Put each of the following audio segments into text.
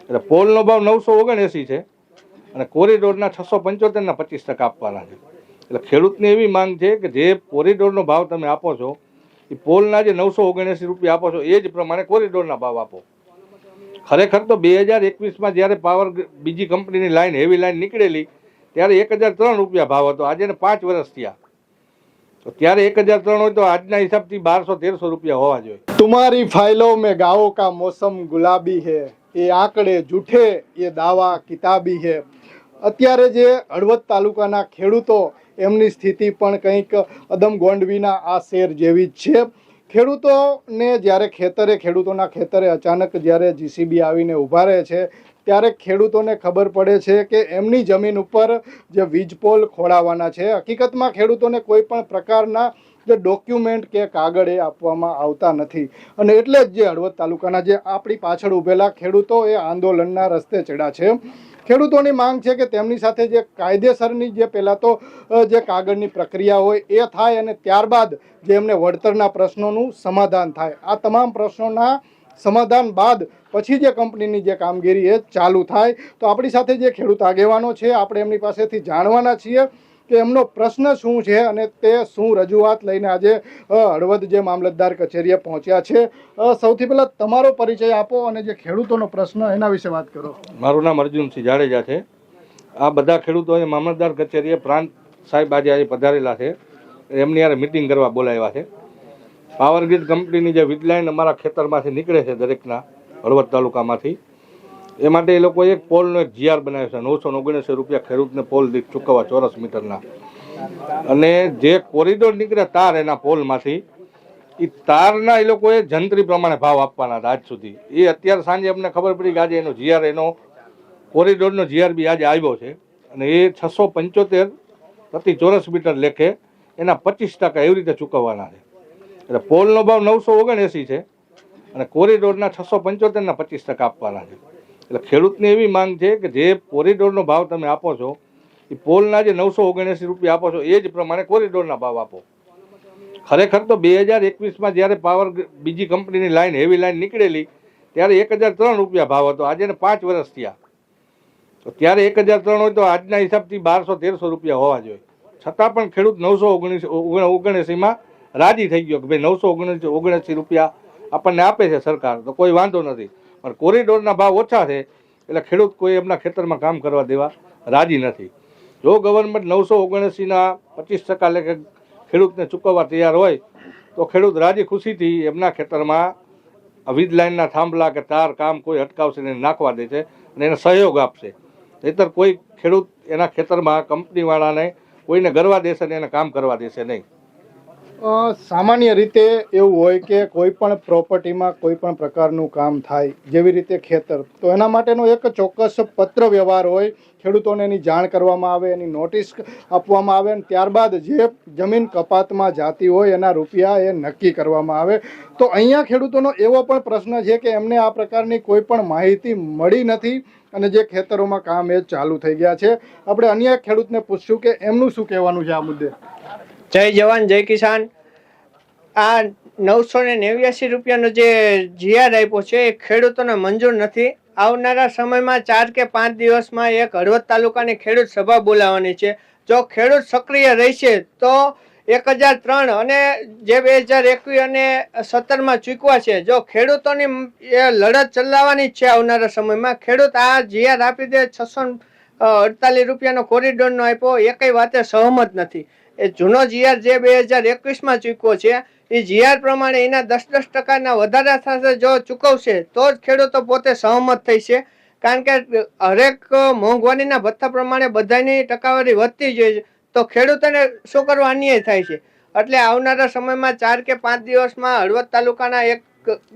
એટલે પોલનો ભાવ 979 છે અને કોરિડોરના 675ના 25% આપવાના છે. એટલે ખેડૂતની એવી માંગ છે કે જે કોરિડોરનો ભાવ તમે આપો છો એ પોલના જે 979 રૂપિયા આપો છો એ જ પ્રમાણે કોરિડોરના ભાવ આપો. ખરેખર તો 2021માં જ્યારે પાવર બીજી કંપનીની લાઈન હેવી લાઈન નીકળેલી ત્યારે 1003 રૂપિયા ભાવ હતો. આજે 5 વર્ષ થયા તો ત્યારે 1003 હોય તો આજના હિસાબથી 1200-1300 રૂપિયા હોવા જોઈએ. तुम्हारी फाइलों में गाँव का मौसम गुलाबी है, ये आंकड़े झूठे, ये दावा किताबी है. અત્યારે જે હળવદ તાલુકાના ખેડૂતો એમની સ્થિતિ પણ કંઈક અદમગોંડવીના આ શેર જેવી જ છે. ખેડૂતોને જ્યારે ખેડૂતોના ખેતરે અચાનક જ્યારે જીસીબી આવીને ઊભા રહે છે ત્યારે ખેડૂતોને ખબર પડે છે કે એમની જમીન ઉપર જે વીજપોલ ખોડાવવાના છે. હકીકતમાં ખેડૂતોને કોઈ પણ પ્રકારના જે ડોક્યુમેન્ટ કે કાગળ એ આપવામાં આવતા નથી અને એટલે જ જે હળવદ તાલુકાના જે આપણી પાછળ ઊભેલા ખેડૂતો એ આંદોલનના રસ્તે ચડ્યા છે. ખેડૂતોની માંગ છે કે તેમની સાથે જે કાયદેસરની જે પહેલાં તો જે કાગળની પ્રક્રિયા હોય એ થાય અને ત્યારબાદ જે એમને વળતરના પ્રશ્નોનું સમાધાન થાય. આ તમામ પ્રશ્નોના સમાધાન બાદ પછી જે કંપનીની જે કામગીરી એ ચાલુ થાય. તો આપણી સાથે જે ખેડૂત આગેવાનો છે આપણે એમની પાસેથી જાણવાના છીએ કે એમનો પ્રશ્ન શું છે અને તે શું રજૂઆત લઈને આજે હળવદ જે મામલતદાર કચેરીએ પહોંચ્યા છે. સૌથી પહેલાં તમારો પરિચય આપો અને જે ખેડૂતોનો પ્રશ્ન એના વિશે વાત કરો. મારું નામ અર્જુનસિંહ જાડેજા છે. આ બધા ખેડૂતોએ મામલતદાર કચેરીએ પ્રાંત સાહેબ આજે પધારેલા છે. એમની યારે મિટિંગ કરવા બોલાવ્યા છે. પાવર ગ્રીડ કંપનીની જે વીજ લાઈન અમારા ખેતરમાંથી નીકળે છે દરેકના હળવદ તાલુકામાંથી એ માટે એ લોકો એક પોલનો એક જીઆર બનાવ્યો છે. 979 રૂપિયા ખેડૂતને પોલ દીઠ ચૂકવવા ચોરસ મીટરના. અને જે કોરિડોર નીકળે તાર એના પોલમાંથી એ તારના એ લોકોએ જંત્રી પ્રમાણે ભાવ આપવાના હતા આજ સુધી. એ અત્યારે સાંજે અમને ખબર પડી કે આજે એનો જીઆર એનો કોરિડોરનો જીઆર બી આજે આવ્યો છે અને એ 675 પ્રતિ ચોરસ મીટર લેખે એના 25% એવી રીતે ચૂકવવાના છે. એટલે પોલનો ભાવ 979 છે અને કોરિડોરના 675ના 25% આપવાના છે. એટલે ખેડૂતની એવી માંગ છે કે જે કોરિડોરનો ભાવ તમે આપો છો એ પોલના જે 979 રૂપિયા આપો છો એ જ પ્રમાણે કોરિડોરના ભાવ આપો. ખરેખર તો 2021માં જ્યારે પાવર બીજી કંપનીની લાઈન હેવી લાઈન નીકળેલી ત્યારે 1003 રૂપિયા ભાવ હતો. આજે 5 વર્ષ થયા તો ત્યારે 1003 હોય તો આજના હિસાબથી 1200-1300 રૂપિયા હોવા જોઈએ. છતાં પણ ખેડૂત 979માં રાજી થઈ ગયો કે ભાઈ 979 રૂપિયા આપણને આપે છે સરકાર તો કોઈ વાંધો નથી. પણ કોરિડોરના ભાવ ઓછા છે એટલે ખેડૂત કોઈ એમના ખેતરમાં કામ કરવા દેવા રાજી નથી. જો ગવર્મેન્ટ 979ના 25% લેખે ખેડૂતને ચૂકવવા તૈયાર હોય તો ખેડૂત રાજી ખુશીથી એમના ખેતરમાં વીજ લાઇનના થાંભલા કે તાર કામ કોઈ અટકાવશે ને નાખવા દે છે અને એને સહયોગ આપશે. નહીંતર કોઈ ખેડૂત એના ખેતરમાં કંપનીવાળાને કોઈને ગરવા દેશે ને એને કામ કરવા દેશે નહીં. સામાન્ય રીતે એવું હોય કે કોઈ પણ પ્રોપર્ટીમાં કોઈ પણ પ્રકારનું કામ થાય જેવી રીતે ખેતર તો એના માટેનો એક ચોક્કસ પત્ર વ્યવહાર હોય. ખેડૂતોને એની જાણ કરવામાં આવે, એની નોટિસ આપવામાં આવે અને ત્યારબાદ જે જમીન કપાતમાં જાતી હોય એના રૂપિયા એ નક્કી કરવામાં આવે. તો અહીંયા ખેડૂતોનો એવો પણ પ્રશ્ન છે કે એમને આ પ્રકારની કોઈ પણ માહિતી મળી નથી અને જે ખેતરોમાં કામ એ ચાલુ થઈ ગયા છે. આપણે અન્ય એક ખેડૂતને પૂછશું કે એમનું શું કહેવાનું છે આ મુદ્દે. જય જવાન જય કિસાન. આ 989 રૂપિયાનો જે જીઆર આપ્યો છે એ ખેડૂતોને મંજૂર નથી. આવનારા સમયમાં 4 કે 5 દિવસમાં એક હળવદ તાલુકાની ખેડૂત સભા બોલાવવાની છે. જો ખેડૂત સક્રિય રહેશે તો 1003 અને જે 2021 અને 17માં ચૂકવા છે જો ખેડૂતોની એ લડત ચલાવવાની છે આવનારા સમયમાં. ખેડૂત આ જીઆર આપી દે 648 રૂપિયાનો કોરિડોરનો આપ્યો એ કઈ વાતે સહમત નથી. એ જૂનો જીઆર જે 2021માં ચૂકવો છે એ જીઆર પ્રમાણે એના 10% વધારા થશે. જો ચૂકવશે તો જ ખેડૂતો પોતે સહમત થઈ છે. કારણ કે હરેક મોંઘવારીના ભથ્થા પ્રમાણે બધાની ટકાવારી વધતી જોઈએ તો ખેડૂતોને શું કરવા અન્યાય થાય છે. એટલે આવનારા સમયમાં 4 કે 5 દિવસમાં હળવદ તાલુકાના એક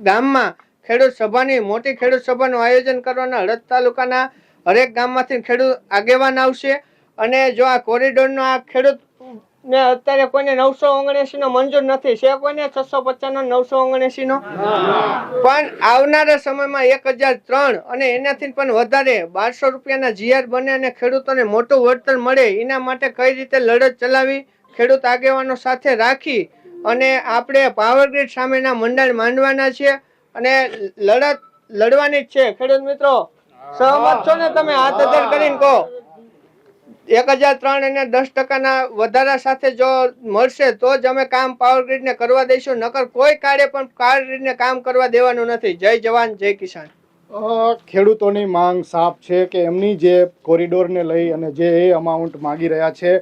ગામમાં ખેડૂત સભાની મોટી ખેડૂત સભાનું આયોજન કરવાના હળવદ તાલુકાના હરેક ગામમાંથી ખેડૂત આગેવાન આવશે. અને જો આ કોરિડોરનો આ ખેડૂત ને અત્યારે કોઈને 979 નો મંજૂર નથી છે, કોઈને 650 નો 979 નો પણ આવનારા સમયમાં 1003 અને એનાથી પણ વધારે 1200 રૂપિયાના જીઆર બને અને ખેડૂતોને મોટું વળતર મળે એના માટે કઈ રીતે લડત ચલાવી ખેડૂત આગેવાનો સાથે રાખી અને આપણે પાવર ગ્રીડ સામેના મંડાણ માંડવાના છે અને લડત લડવાની જ છે. ખેડૂત મિત્રો સહમત છો ને તમે હાથ અધર કરીને કહો? 1003 અને 10% વધારા સાથે જો મળશે તો જ અમે કામ પાવર ગ્રીડ ને કરવા દઈશું, નકર કોઈ કાળે પણ પાવર ગ્રીડ ને કામ કરવા દેવાનું નથી. જય જવાન જય કિસાન. ખેડૂતોની માંગ સાફ છે કે એમની જે કોરિડોરને લઈ અને જે એ અમાઉન્ટ માંગી રહ્યા છે,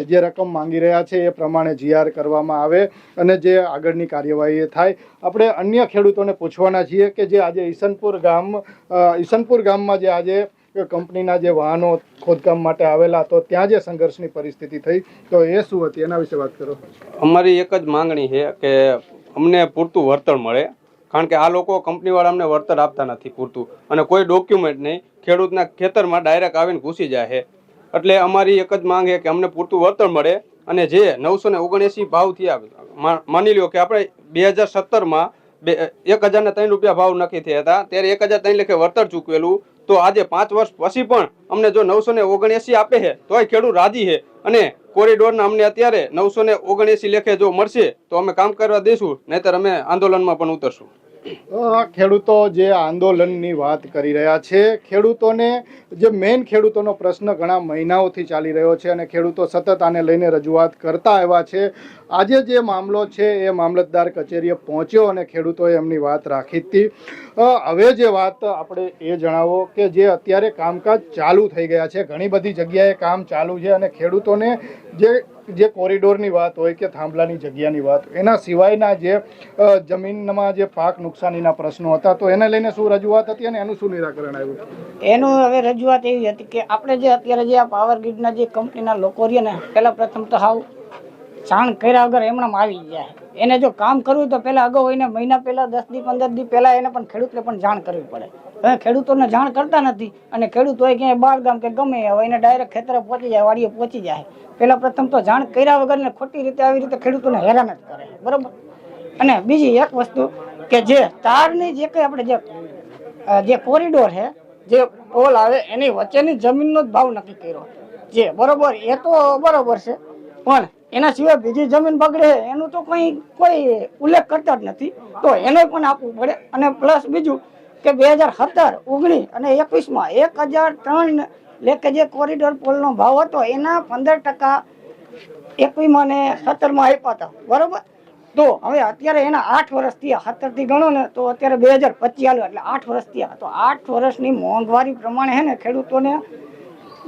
જે રકમ માંગી રહ્યા છે એ પ્રમાણે જીઆર કરવામાં આવે અને જે આગળની કાર્યવાહી એ થાય. આપણે અન્ય ખેડૂતોને પૂછવાના છીએ કે જે આજે ઈસનપુર ગામમાં જે આજે કંપનીના જે વાહનો ખોદકામ માટે આવેલા, તો ત્યાં જે સંઘર્ષની પરિસ્થિતિ થઈ તો એ શું હતી, એના વિશે વાત કરો. અમારી એક જ માંગણી છે કે અમને પૂરતું વળતર મળે, કારણ કે આ લોકો કંપનીવાળા અમને વળતર આપતા નથી પૂરતું, અને કોઈ ડોક્યુમેન્ટ નહીં, ખેડૂતના ખેતરમાં ડાયરેક્ટ આવીને ઘૂસી જાય છે. એટલે અમારી એક જ માંગ છે કે અમને પૂરતું વળતર મળે, અને જે 979 ભાવ થયા, માની લ્યો કે આપણે 2017માં 1003 રૂપિયા ભાવ નક્કી થયા હતા, ત્યારે 1003 લેખે વળતર ચૂકવેલું, તો આજે 5 વર્ષ પછી પણ અમને જો 979 આપે છે તોય ખેડૂત રાજી છે, અને કોરિડોરના અમને અત્યારે 979 લેખે જો મળશે તો અમે કામ કરવા દઈશું, નહીતર અમે આંદોલનમાં પણ ઉતરશું. ખેડૂતો જે આંદોલનની વાત કરી રહ્યા છે, ખેડૂતોને જે મેઇન ખેડૂતોનો પ્રશ્ન ઘણા મહિનાઓથી ચાલી રહ્યો છે અને ખેડૂતો સતત આને લઈને રજૂઆત કરતા આવ્યા છે. આજે જે મામલો છે એ મામલતદાર કચેરીએ પહોંચ્યો અને ખેડૂતોએ એમની વાત રાખી હતી. હવે જે વાત આપણે એ જણાવો કે જે અત્યારે કામકાજ ચાલુ થઈ ગયા છે, ઘણી બધી જગ્યાએ કામ ચાલુ છે, અને ખેડૂતોને જે કોરિડોરની વાત હોય કે થાંભલાની જગ્યાની વાત, એના સિવાયના જે જમીનમાં જે પાક નુકસાનીના પ્રશ્નો હતા, તો એને લઈને શું રજૂઆત હતી અને એનું શું નિરાકરણ આવ્યું? એનું હવે રજૂઆત એવી હતી કે આપણે જે અત્યારે જે આ પાવર ગ્રીડના જે કંપનીના લોકો રહ્યા ને, પહેલાં પ્રથમ તો હાવ જાણ કર્યા વગર એમણામ આવી જાય. એને જો કામ કરવું તો પહેલાં અગાઉ એને મહિના પહેલાં 10 દી 15 દી પહેલાં એને પણ ખેડૂતને પણ જાણ કરવી પડે. હવે ખેડૂતોને જાણ કરતા નથી, અને ખેડૂત હોય ક્યાંય બહાર ગામ કે ગમે હોય એને ડાયરેક્ટ ખેતરે પહોંચી જાય, વાડીએ પહોંચી જાય. પહેલાં પ્રથમ તો જાણ કર્યા વગર ને ખોટી રીતે આવી રીતે ખેડૂતોને હેરાન જ કરે, બરાબર. અને બીજી એક વસ્તુ કે જે તારની જે કંઈ આપણે જે કોરિડોર છે, જે પોલ આવે એની વચ્ચેની જમીનનો જ ભાવ નક્કી કર્યો જે બરોબર, એ તો બરોબર છે, પણ એના સિવાય બીજી જમીન બગડે એનું તો કોઈ ઉલ્લેખ કરતા જ નથી, તો એને પણ આપવું પડે. અને પ્લસ બીજું કે 2017, 19 અને 21માં 1003 લેખે જે કોરિડોર પોલનો ભાવ હતો એના 15% 21માં ને 17માં આપ્યા હતા, બરોબર. તો હવે અત્યારે એના 8 વર્ષ થયા, 17 થી ગણો ને તો અત્યારે 2025 આવ્યો, એટલે 8 વર્ષ થયા. તો 8 વર્ષની મોંઘવારી પ્રમાણે હે ને ખેડૂતોને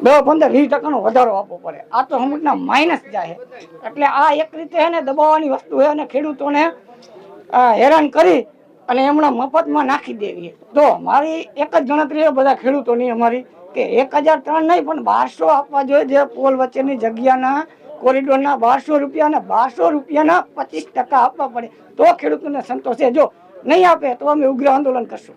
10-15-20% વધારો આપવો પડે. આ તો અમુકના માઇનસ જાય, એટલે આ એક રીતે હે ને દબાવવાની વસ્તુ છે, અને ખેડૂતોને હેરાન કરી અને એમણે મફતમાં નાખી દેવી. તો મારી એક જ ગણતરી બધા ખેડૂતોની અમારી કે 1003 નહીં પણ 1200 આપવા જોઈએ, જે પોલ વચ્ચેની જગ્યાના કોરિડોરના 1200 રૂપિયા અને 1200 રૂપિયાના 25% આપવા પડે તો ખેડૂતોને સંતોષ છે. જો નહીં આપે તો અમે ઉગ્ર આંદોલન કરશું.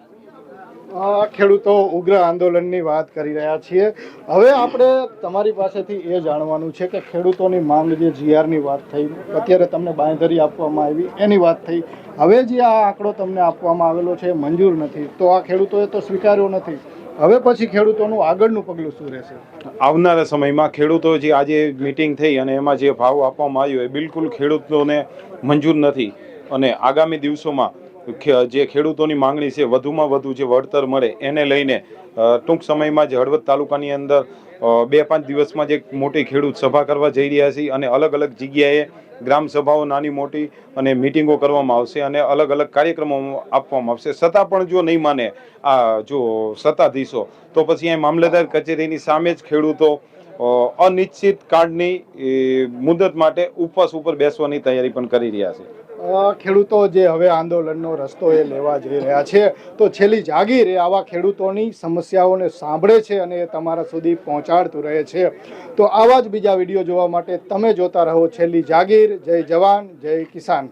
ખેડૂતો ઉગ્ર આંદોલનની વાત કરી રહ્યા છીએ. હવે આપણે તમારી પાસેથી એ જાણવાનું છે કે ખેડૂતોની માંગ જે જીઆરની વાત થઈ, અત્યારે તમને બાંયધરી આપવામાં આવી એની વાત થઈ, હવે જે આ આંકડો તમને આપવામાં આવેલો છે મંજૂર નથી, તો આ ખેડૂતોએ તો સ્વીકાર્યો નથી. હવે પછી ખેડૂતોનું આગળનું પગલું શું રહેશે? આવનારા સમયમાં ખેડૂતો જે આજે મિટિંગ થઈ અને એમાં જે ભાવ આપવામાં આવ્યો એ બિલકુલ ખેડૂતોને મંજૂર નથી, અને આગામી દિવસોમાં જે ખેડૂતોની માંગણી છે વધુમાં વધુ જે વળતર મળે એને લઈને ટૂંક સમયમાં જ હળવદ તાલુકાની અંદર 2-5 દિવસમાં જે મોટી ખેડૂત સભા કરવા જઈ રહ્યા છીએ, અને અલગ અલગ જગ્યાએ ગ્રામ સભાઓ નાની મોટી અને મિટિંગો કરવામાં આવશે, અને અલગ અલગ કાર્યક્રમો આપવામાં આવશે. છતાં પણ જો નહીં માને આ જો સત્તાધીશો, તો પછી અહીં મામલતદાર કચેરીની સામે જ ખેડૂતો અનિશ્ચિત કાળની મુદત માટે ઉપવાસ ઉપર બેસવાની તૈયારી પણ કરી રહ્યા છે. ખેડૂતો જે હવે આંદોલનનો રસ્તો એ લેવા જઈ રહ્યા છે, તો છેલ્લી જાગીર એ આવા ખેડૂતોની સમસ્યાઓને સાંભળે છે અને એ તમારા સુધી પહોંચાડતું રહે છે. તો આવા જ બીજા વિડીયો જોવા માટે તમે જોતા રહો છેલ્લી જાગીર. જય જવાન જય કિસાન.